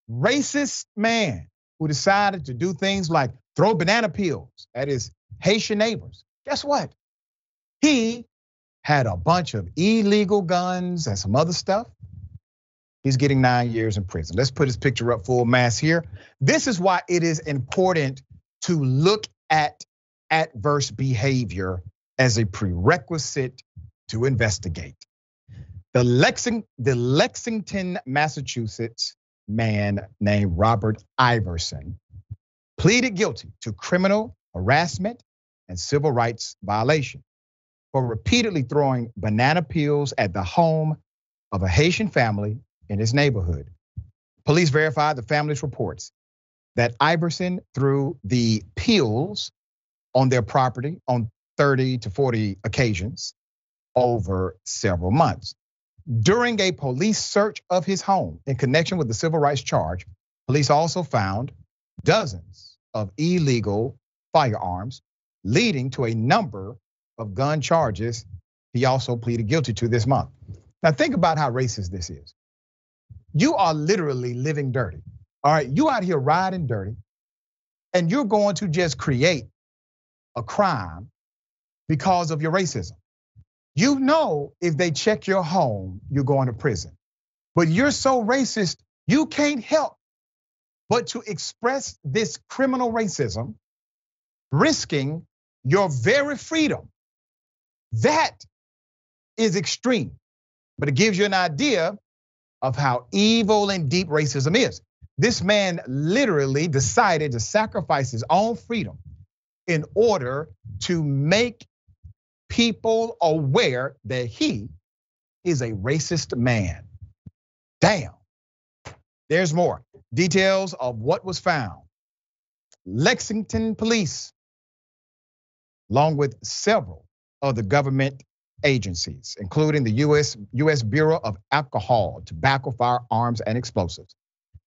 racist man who decided to do things like throw banana peels at his Haitian neighbors. Guess what? He had a bunch of illegal guns and some other stuff. He's getting 9 years in prison. Let's put his picture up full mass here. This is why it is important to look at adverse behavior as a prerequisite to investigate. The Lexington, Massachusetts man named Robert Ivarson pleaded guilty to criminal harassment and civil rights violation for repeatedly throwing banana peels at the home of a Haitian family in his neighborhood. Police verified the family's reports that Ivarson threw the peels on their property on 30 to 40 occasions over several months. During a police search of his home in connection with the civil rights charge, police also found dozens of illegal firearms, leading to a number of gun charges he also pleaded guilty to this month. Now think about how racist this is. You are literally living dirty. All right, you out here riding dirty, and you're going to just create a crime because of your racism. You know, if they check your home, you're going to prison. But you're so racist, you can't help but to express this criminal racism, risking your very freedom. That is extreme, but it gives you an idea of how evil and deep racism is. This man literally decided to sacrifice his own freedom in order to make people aware that he is a racist man. Damn. There's more. Details of what was found. Lexington police, along with several other government agencies, including the US Bureau of Alcohol, Tobacco, Firearms, and Explosives.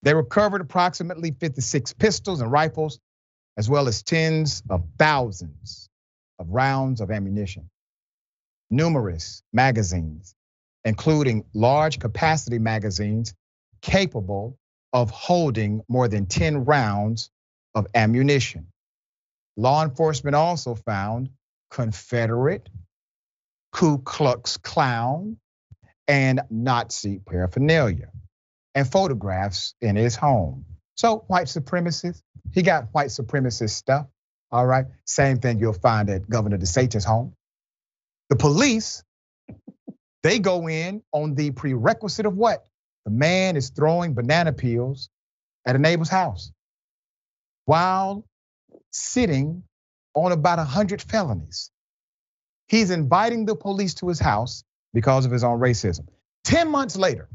They recovered approximately 56 pistols and rifles, as well as tens of thousands of rounds of ammunition, numerous magazines, including large capacity magazines capable of holding more than 10 rounds of ammunition. Law enforcement also found Confederate, Ku Klux Klan, and Nazi paraphernalia and photographs in his home. So white supremacists, he got white supremacist stuff, all right? Same thing you'll find at Governor DeSantis' home. The police, they go in on the prerequisite of what? The man is throwing banana peels at a neighbor's house while sitting on about 100 felonies. He's inviting the police to his house because of his own racism. 10 months later,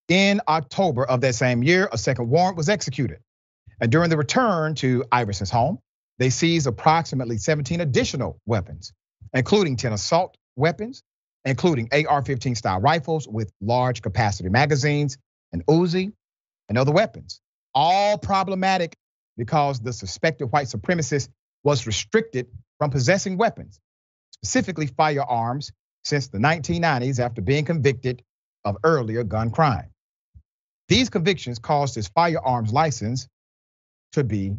in October of that same year, a second warrant was executed. And during the return to Ivarson's home, they seized approximately 17 additional weapons, including 10 assault weapons, including AR-15 style rifles with large capacity magazines, and Uzi, and other weapons. All problematic because the suspected white supremacist was restricted from possessing weapons, specifically firearms, since the 1990s after being convicted of earlier gun crime. These convictions caused his firearms license to be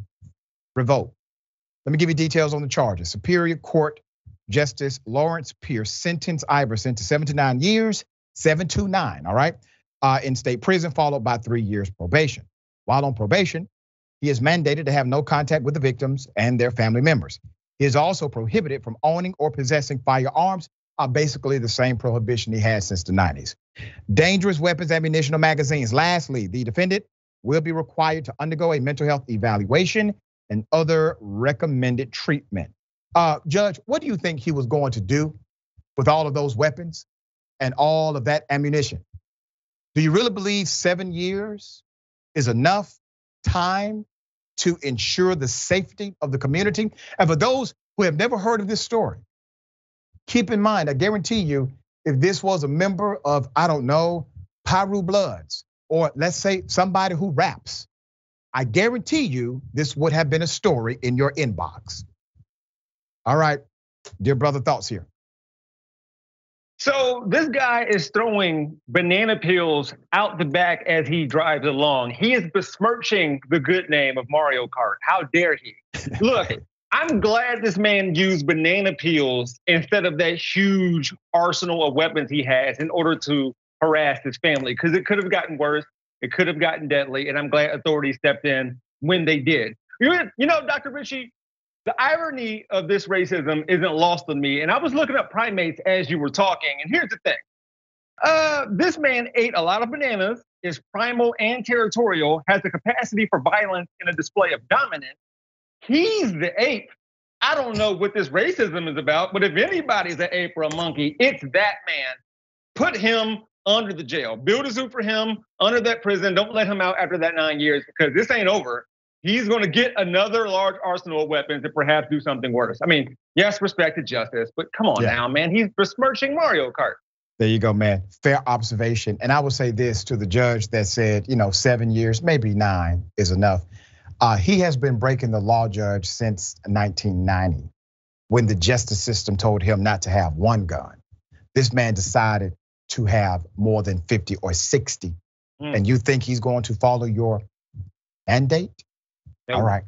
revoked. Let me give you details on the charges. Superior Court Justice Lawrence Pierce sentenced Ivarson to 79 years, 729, all right, in state prison, followed by 3 years probation. While on probation, he is mandated to have no contact with the victims and their family members. He is also prohibited from owning or possessing firearms, basically the same prohibition he had since the 90s. Dangerous weapons, ammunition, or magazines. Lastly, the defendant will be required to undergo a mental health evaluation and other recommended treatment. Judge, what do you think he was going to do with all of those weapons and all of that ammunition? Do you really believe 7 years is enough time to ensure the safety of the community? And for those who have never heard of this story, keep in mind, I guarantee you, if this was a member of, I don't know, Piru Bloods, or let's say somebody who raps, I guarantee you this would have been a story in your inbox. All right, dear brother, thoughts here. So this guy is throwing banana peels out the back as he drives along. He is besmirching the good name of Mario Kart. How dare he? Look, I'm glad this man used banana peels instead of that huge arsenal of weapons he has in order to harass his family, because it could have gotten worse. It could have gotten deadly, and I'm glad authorities stepped in when they did. You know, Dr. Richey, the irony of this racism isn't lost on me. And I was looking up primates as you were talking. And here's the thing. This man ate a lot of bananas, is primal and territorial, has the capacity for violence and a display of dominance. He's the ape. I don't know what this racism is about, but if anybody's an ape or a monkey, it's that man. Put him under the jail. Build a zoo for him under that prison. Don't let him out after that 9 years, because this ain't over. He's going to get another large arsenal of weapons and perhaps do something worse. I mean, yes, respect to justice, but come on now, man. He's besmirching Mario Kart. There you go, man. Fair observation. And I will say this to the judge that said, 7 years, maybe 9 is enough. He has been breaking the law, Judge, since 1990, when the justice system told him not to have one gun. This man decided to have more than 50 or 60. And you think he's going to follow your mandate? All right.